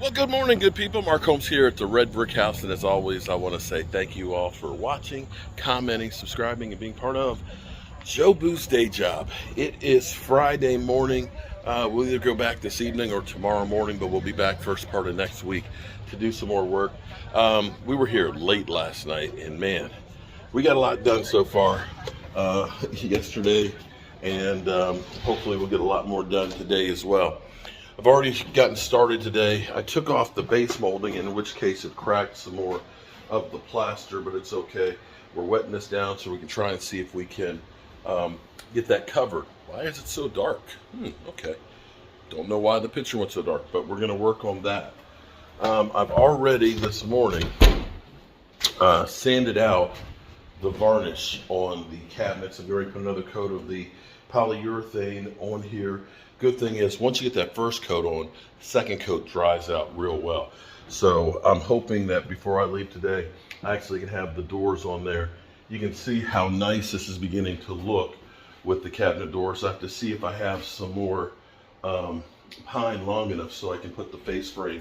Well, good morning, good people. Mark Holmes here at the Red Brick House, and as always, I want to say thank you all for watching, commenting, subscribing, and being part of Joe Boo's Day Job. It is Friday morning. We'll either go back this evening or tomorrow morning, but we'll be back first part of next week to do some more work. We were here late last night, and man, we got a lot done so far yesterday, and hopefully we'll get a lot more done today as well. I've already gotten started today. I took off the base molding, in which case it cracked some more of the plaster, but it's okay. We're wetting this down so we can try and see if we can get that covered. Why is it so dark? Okay. Don't know why the picture went so dark, but we're going to work on that. I've already this morning sanded out the varnish on the cabinets. I've already put another coat of the polyurethane on here. Good thing is, once you get that first coat on, second coat dries out real well. So I'm hoping that before I leave today, I actually can have the doors on there. You can see how nice this is beginning to look with the cabinet doors. I have to see if I have some more pine long enough so I can put the face frame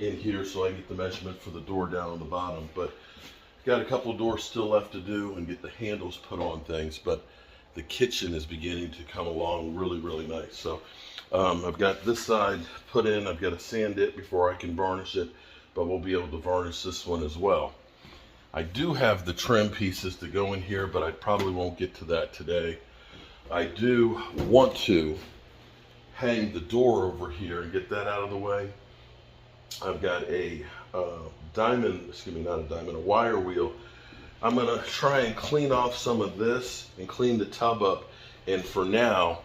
in here so I can get the measurement for the door down on the bottom. But got a couple of doors still left to do and get the handles put on things, but the kitchen is beginning to come along really, really nice. So I've got this side put in. I've got to sand it before I can varnish it, but we'll be able to varnish this one as well. I do have the trim pieces to go in here, but I probably won't get to that today. I do want to hang the door over here and get that out of the way. I've got a a wire wheel. I'm gonna try and clean off some of this and clean the tub up, and for now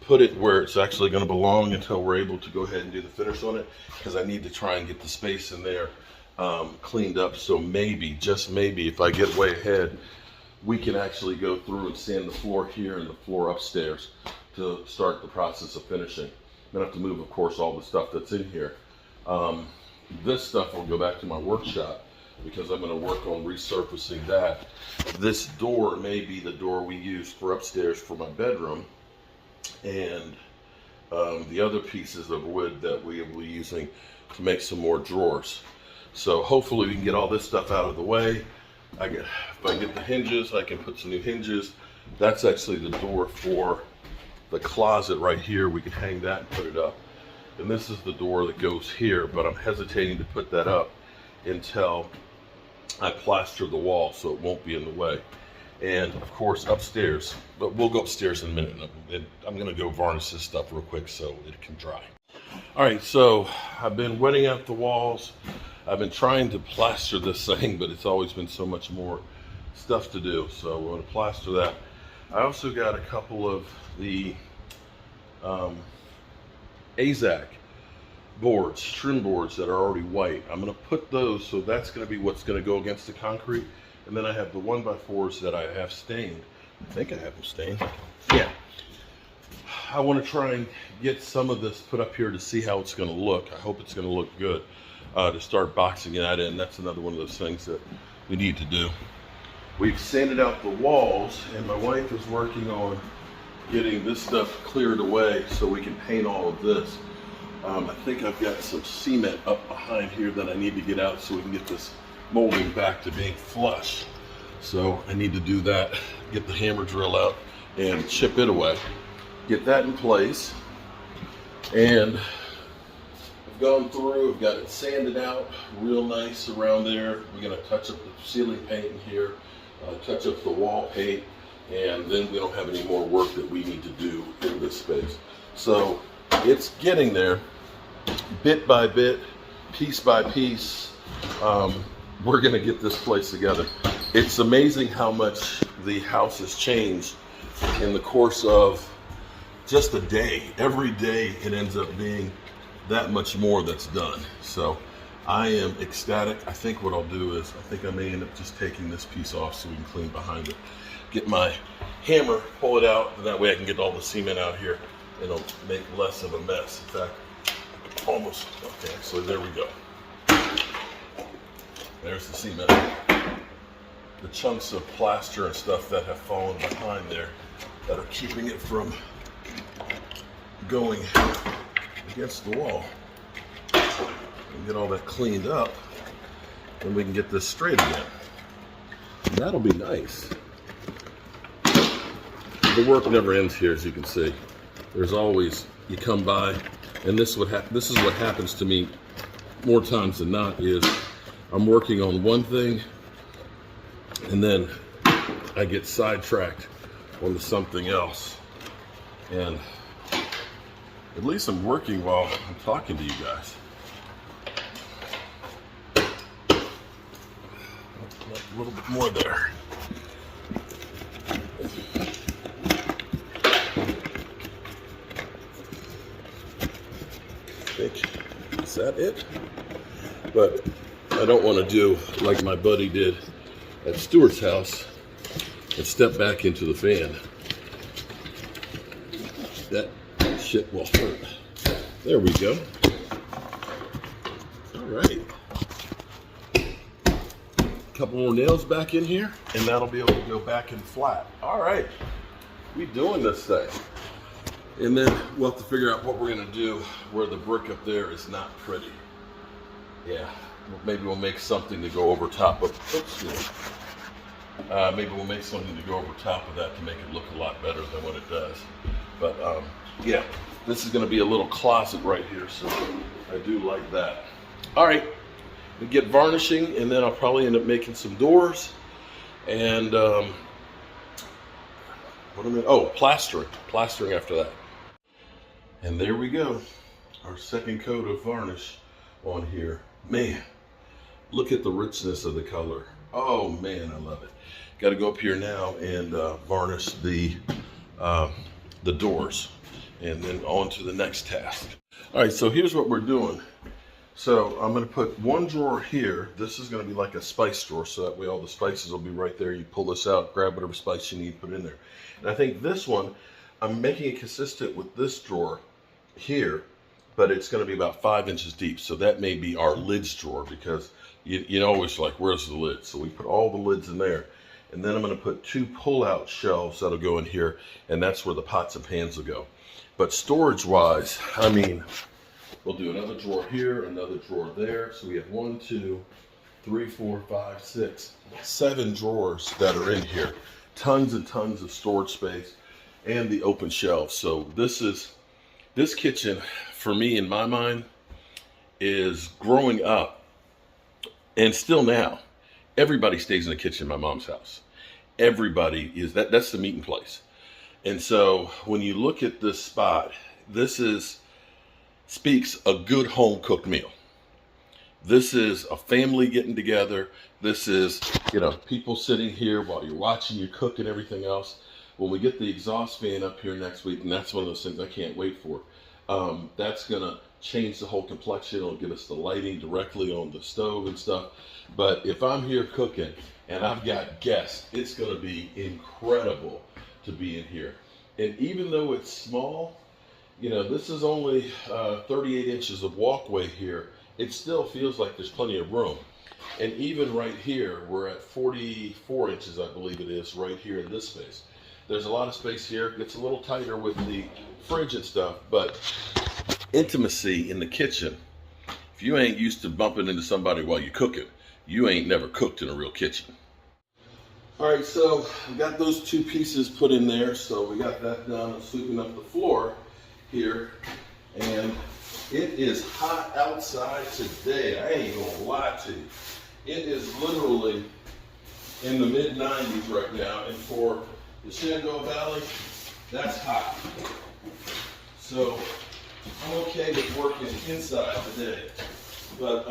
put it where it's actually going to belong until we're able to go ahead and do the finish on it, because I need to try and get the space in there cleaned up. So maybe, just maybe, if I get way ahead, we can actually go through and sand the floor here and the floor upstairs to start the process of finishing. Then I have to move, of course, all the stuff that's in here. This stuff will go back to my workshop, because I'm going to work on resurfacing that. This door may be the door we use for upstairs for my bedroom, and the other pieces of wood that we will be using to make some more drawers. So hopefully we can get all this stuff out of the way. If I get the hinges, I can put some new hinges. That's actually the door for the closet right here. We can hang that and put it up. And this is the door that goes here, but I'm hesitating to put that up until I plaster the wall so it won't be in the way. And of course upstairs, but we'll go upstairs in a minute. I'm gonna go varnish this stuff real quick so it can dry. All right, so I've been wetting out the walls. I've been trying to plaster this thing, but it's always been so much more stuff to do. So we're gonna plaster that. I also got a couple of the AZAC boards, trim boards that are already white. I'm going to put those, so that's going to be what's going to go against the concrete. And then I have the 1x4s that I have stained. I think I have them stained. Yeah. I want to try and get some of this put up here to see how it's going to look. I hope it's going to look good to start boxing that in. That's another one of those things that we need to do. We've sanded out the walls, and my wife is working on getting this stuff cleared away so we can paint all of this. I think I've got some cement up behind here that I need to get out so we can get this molding back to being flush. So I need to do that, get the hammer drill out and chip it away, get that in place. And I've gone through, I've got it sanded out real nice around there. We're gonna touch up the ceiling paint in here, touch up the wall paint, and then we don't have any more work that we need to do in this space. So it's getting there, bit by bit, piece by piece. We're gonna get this place together. It's amazing how much the house has changed in the course of just a day. Every day it ends up being that much more that's done. So I am ecstatic. I think what I'll do is, I think I may end up just taking this piece off so we can clean behind it. Get my hammer, pull it out, and that way I can get all the cement out here. It'll make less of a mess. In fact, almost, okay, so there we go. There's the cement. The chunks of plaster and stuff that have fallen behind there that are keeping it from going against the wall. And get all that cleaned up, and we can get this straight again. And that'll be nice. The work never ends here, as you can see. There's always, you come by, and this is what happens to me more times than not, is I'm working on one thing, and then I get sidetracked onto something else. And at least I'm working while I'm talking to you guys. A little bit more there. Is that it? But I don't want to do like my buddy did at Stuart's house and step back into the fan. That shit will hurt. There we go. All right. Couple more nails back in here, and that'll be able to go back in flat. All right. We doing this thing. And then we'll have to figure out what we're gonna do where the brick up there is not pretty. Yeah, maybe we'll make something to go over top of, maybe we'll make something to go over top of that to make it look a lot better than what it does. But yeah, this is gonna be a little closet right here, so I do like that. All right, we get varnishing, and then I'll probably end up making some doors, and plastering after that. And there we go, our second coat of varnish on here. Man, look at the richness of the color. Oh man, I love it. Got to go up here now and varnish the doors, and then on to the next task. All right, so here's what we're doing. So I'm going to put one drawer here. This is going to be like a spice drawer, so that way all the spices will be right there. You pull this out, grab whatever spice you need, put it in there. And I think this one, I'm making it consistent with this drawer here, but it's going to be about 5 inches deep. So that may be our lids drawer, because you know, always like, where's the lid? So we put all the lids in there. And then I'm going to put 2 pull-out shelves that'll go in here, and that's where the pots and pans will go. But storage-wise, I mean, we'll do another drawer here, another drawer there. So we have 1, 2, 3, 4, 5, 6, 7 drawers that are in here. Tons and tons of storage space, and the open shelves. So this kitchen, for me, in my mind, is growing up, and still now, everybody stays in the kitchen in my mom's house. Everybody is, that's the meeting place. And so when you look at this spot, this speaks a good home cooked meal. This is a family getting together. This is, you know, people sitting here while you're watching you cook and everything else. When we get the exhaust fan up here next week, and that's one of those things I can't wait for, that's gonna change the whole complexion. It'll give us the lighting directly on the stove and stuff. But if I'm here cooking and I've got guests, it's gonna be incredible to be in here. And even though it's small, you know, this is only 38 inches of walkway here. It still feels like there's plenty of room. And even right here, we're at 44 inches, I believe it is, right here in this space. There's a lot of space here. It gets a little tighter with the fridge and stuff, but intimacy in the kitchen, if you ain't used to bumping into somebody while you're cooking, you ain't never cooked in a real kitchen. All right, so we got those 2 pieces put in there. So we got that done. I'm sweeping up the floor here, and it is hot outside today. I ain't gonna lie to you. It is literally in the mid-90s right now, and for the Shenandoah Valley, that's hot. So I'm okay with working inside today, but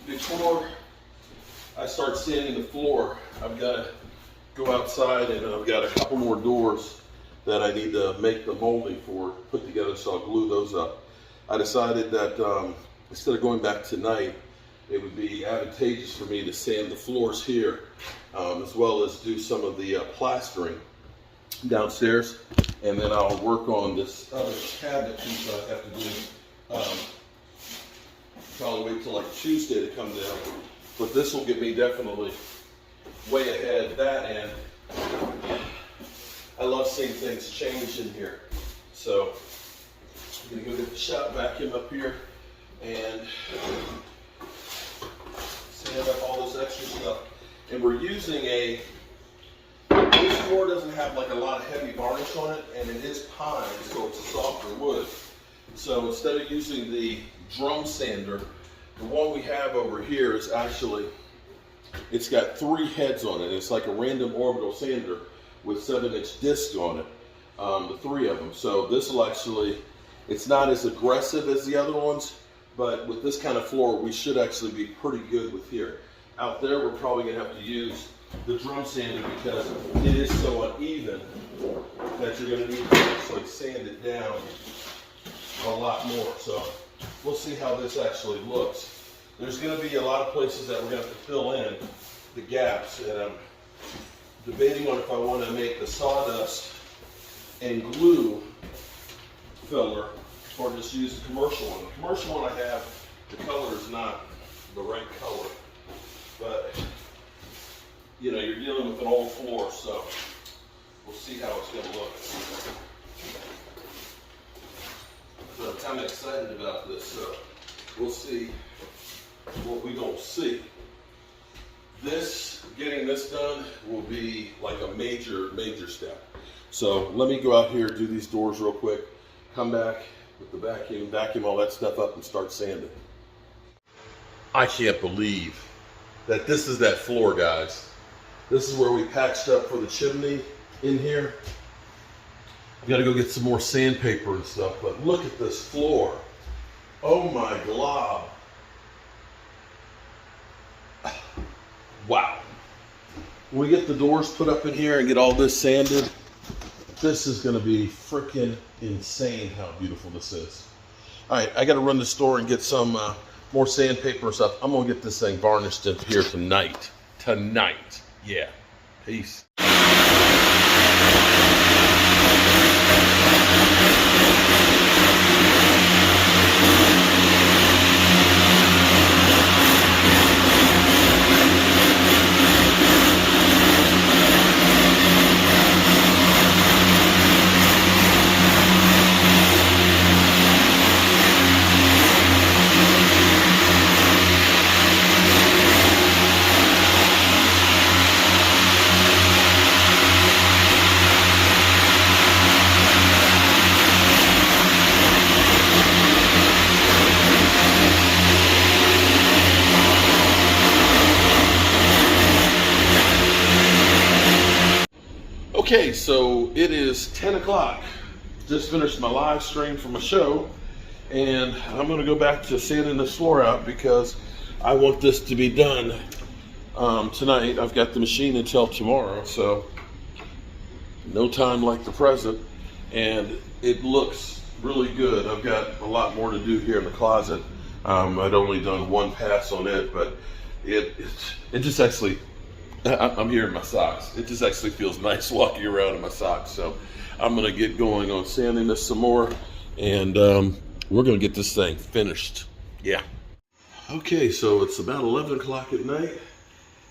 before I start sanding the floor, I've got to go outside, and I've got a couple more doors that I need to make the molding for, put together, so I'll glue those up. I decided that instead of going back tonight, it would be advantageous for me to sand the floors here, as well as do some of the plastering downstairs, and then I'll work on this other cabinet piece I have to do. Probably wait till like Tuesday to come down, but this will get me definitely way ahead. That, and I love seeing things change in here. So I'm gonna go get the shop vacuum up here and stuff. And we're using this floor doesn't have like a lot of heavy varnish on it, and it is pine, so it's a softer wood. So instead of using the drum sander, the one we have over here is actually, it's got 3 heads on it. It's like a random orbital sander with 7-inch disc on it, the 3 of them. So this will actually, it's not as aggressive as the other ones, but with this kind of floor, we should actually be pretty good with here. Out there, we're probably gonna have to use the drum sander because it is so uneven that you're gonna need to actually sand it down a lot more. So we'll see how this actually looks. There's gonna be a lot of places that we're gonna have to fill in the gaps, and I'm debating on if I wanna make the sawdust and glue filler or just use the commercial one. The commercial one I have, the color is not the right color, but you know, you're dealing with an old floor, so we'll see how it's gonna look. So I'm kind of excited about this, so we'll see what we don't see. Getting this done will be like a major step. So let me go out here, do these doors real quick, come back with the vacuum all that stuff up and start sanding. I can't believe that this is that floor, guys. This is where we patched up for the chimney in here. We gotta go get some more sandpaper and stuff, but look at this floor. Oh my glob. Wow. When we get the doors put up in here and get all this sanded, this is gonna be freaking insane how beautiful this is. All right, I gotta run to the store and get some more sandpaper and stuff. I'm gonna get this thing varnished in here tonight. Tonight, yeah. Peace. Okay, so it is 10 o'clock. Just finished my live stream from a show, and I'm gonna go back to sanding this floor out because I want this to be done tonight. I've got the machine until tomorrow, so no time like the present, and it looks really good. I've got a lot more to do here in the closet. I'd only done one pass on it, but it just actually, I'm here in my socks. It just actually feels nice walking around in my socks. So I'm gonna get going on sanding this some more, and we're gonna get this thing finished. Yeah. Okay, so it's about 11 o'clock at night.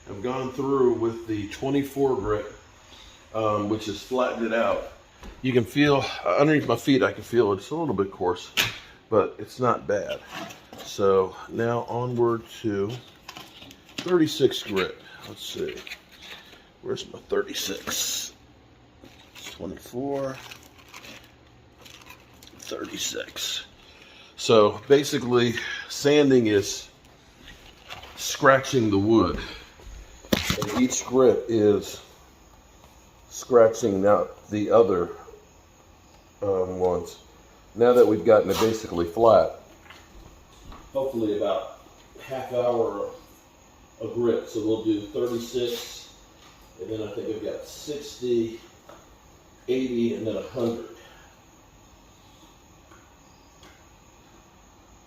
I've gone through with the 24 grit, which has flattened it out. You can feel, underneath my feet, I can feel it's a little bit coarse, but it's not bad. So now onward to 36 grit. Let's see, where's my 36? 24, 36. So basically, sanding is scratching the wood, and each grit is scratching out the other ones. Now that we've gotten it basically flat, hopefully about half hour a grit. So we'll do 36, and then I think I've got 60, 80, and then 100.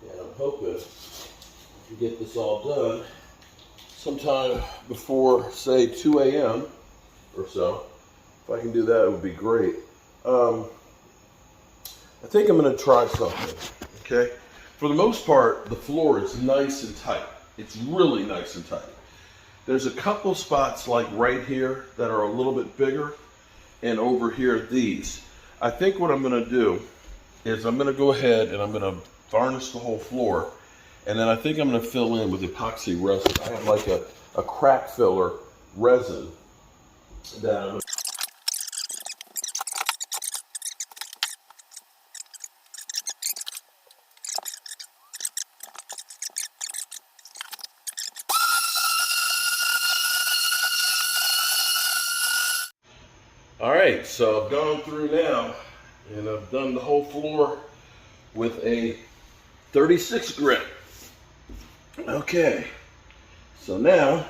And I'm hoping to get this all done sometime before, say, 2 a.m. or so. If I can do that, it would be great. I think I'm going to try something, okay? For the most part, the floor is nice and tight. It's really nice and tight. There's a couple spots like right here that are a little bit bigger, and over here these. I think what I'm gonna do is I'm gonna go ahead and I'm gonna varnish the whole floor, And then I think I'm going to fill in with epoxy resin. I have like a crack filler resin that I'm going to... All right, so I've gone through now and I've done the whole floor with a 36 grit. Okay, so now,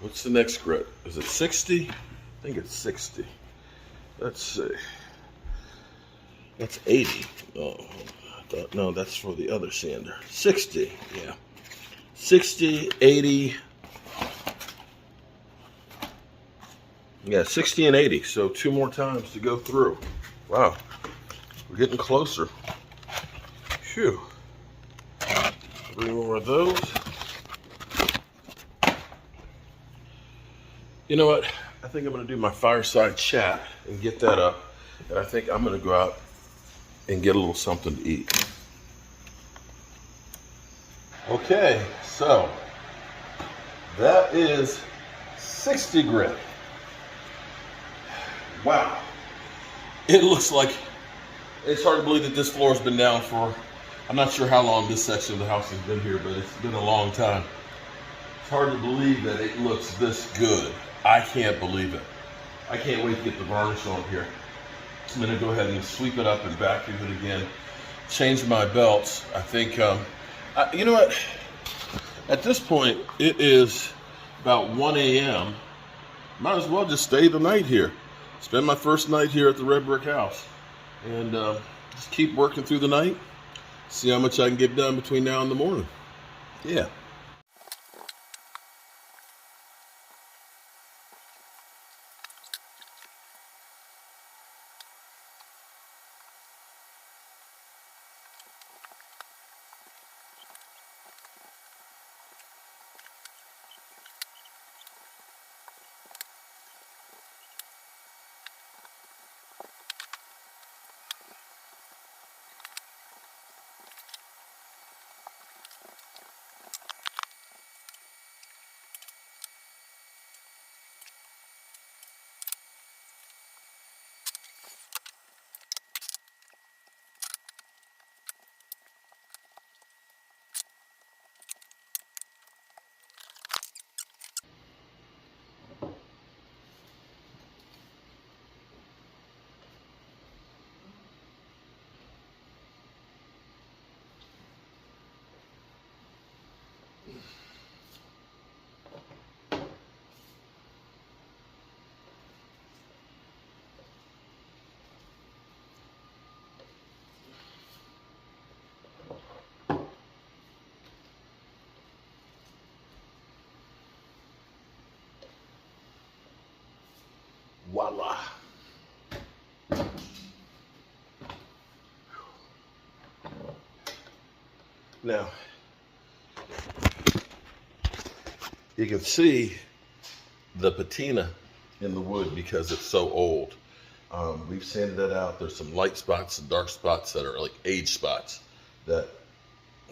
what's the next grit? Is it 60? I think it's 60. Let's see. That's 80. Oh, no, that's for the other sander. 60, yeah. 60, 80. Yeah, 60 and 80. So 2 more times to go through. Wow, we're getting closer. Phew. 3 more of those. You know what? I think I'm going to do my fireside chat and get that up. And I think I'm going to go out and get a little something to eat. Okay, so that is 60 grit. Wow. It looks like, it's hard to believe that this floor has been down for, I'm not sure how long this section of the house has been here, but it's been a long time. It's hard to believe that it looks this good. I can't believe it. I can't wait to get the varnish on here. I'm gonna go ahead and sweep it up and vacuum it again. Change my belts. I think, you know what? At this point, it is about 1 a.m. Might as well just stay the night here. Spend my first night here at the red brick house. And just keep working through the night. See how much I can get done between now and the morning. Yeah. Voila. Now, you can see the patina in the wood because it's so old. We've sanded it out. There's some light spots and dark spots that are like age spots that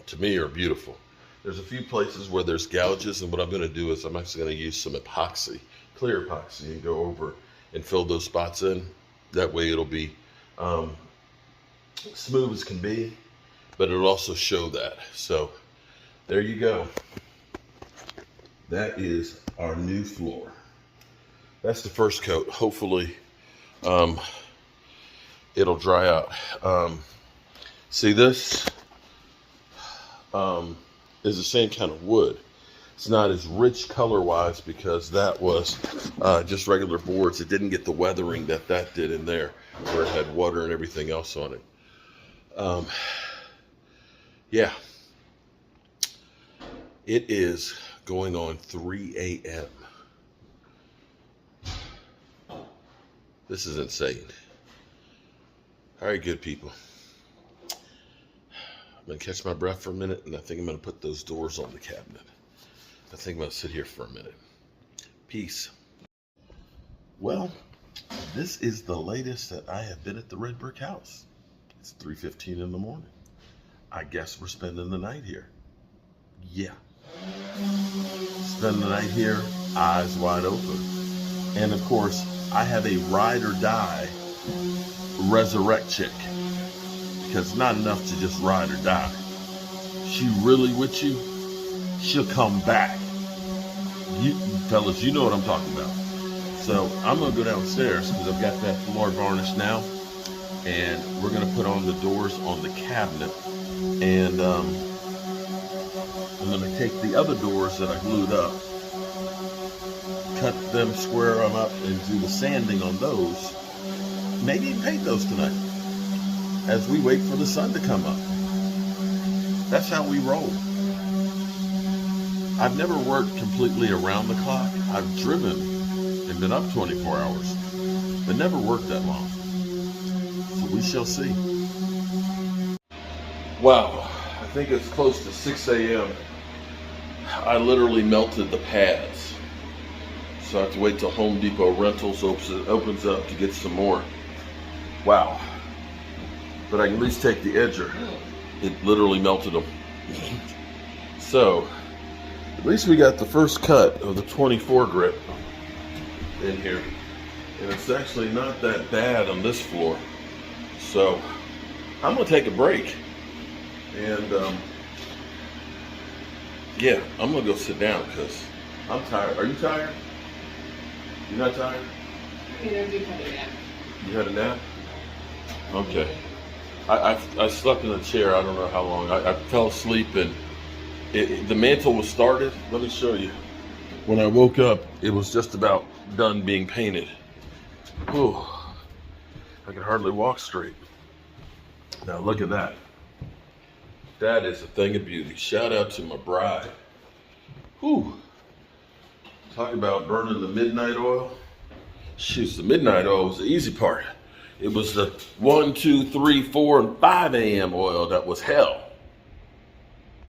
to me are beautiful. There's a few places where there's gouges, and what I'm going to do is I'm actually going to use some epoxy, clear epoxy, and go over and fill those spots in. That way it'll be smooth as can be, but it'll also show that. So there you go. That is our new floor. That's the first coat. Hopefully it'll dry out. See, this is the same kind of wood. It's not as rich color-wise because that was just regular boards. It didn't get the weathering that did in there, where it had water and everything else on it. Yeah. It is going on 3 a.m. This is insane. All right, good people. I'm going to catch my breath for a minute, and I think I'm going to put those doors on the cabinet. I think I'm going to sit here for a minute. Peace. Well, this is the latest that I have been at the red brick house. It's 3:15 in the morning. I guess we're spending the night here. Yeah. Spending the night here, eyes wide open. And of course, I have a ride or die resurrect chick. Because it's not enough to just ride or die. She really with you, she'll come back. You fellas, you know what I'm talking about. So I'm gonna go downstairs because I've got that floor varnished now, and we're gonna put on the doors on the cabinet, and I'm gonna take the other doors that I glued up, cut them, square them up, and do the sanding on those. Maybe even paint those tonight as we wait for the sun to come up. That's how we roll. I've never worked completely around the clock. I've driven and been up 24 hours, but never worked that long. So we shall see. Wow, I think it's close to 6 a.m. I literally melted the pads. So I have to wait till Home Depot Rentals opens up to get some more. Wow. But I can at least take the edger. It literally melted them. So, at least we got the first cut of the 24 grit in here. And it's actually not that bad on this floor. So, I'm gonna take a break. And, yeah, I'm gonna go sit down because I'm tired. Are you tired? You're not tired? I mean, I do have a nap. You had a nap? Okay. I slept in a chair, I don't know how long. I fell asleep and the mantle was started. Let me show you. When I woke up, it was just about done being painted. Whew. I could hardly walk straight. Now look at that. That is a thing of beauty. Shout out to my bride. Whew. Talk about burning the midnight oil. Shoot, the midnight oil was the easy part. It was the 1, 2, 3, 4, and 5 a.m. oil that was hell.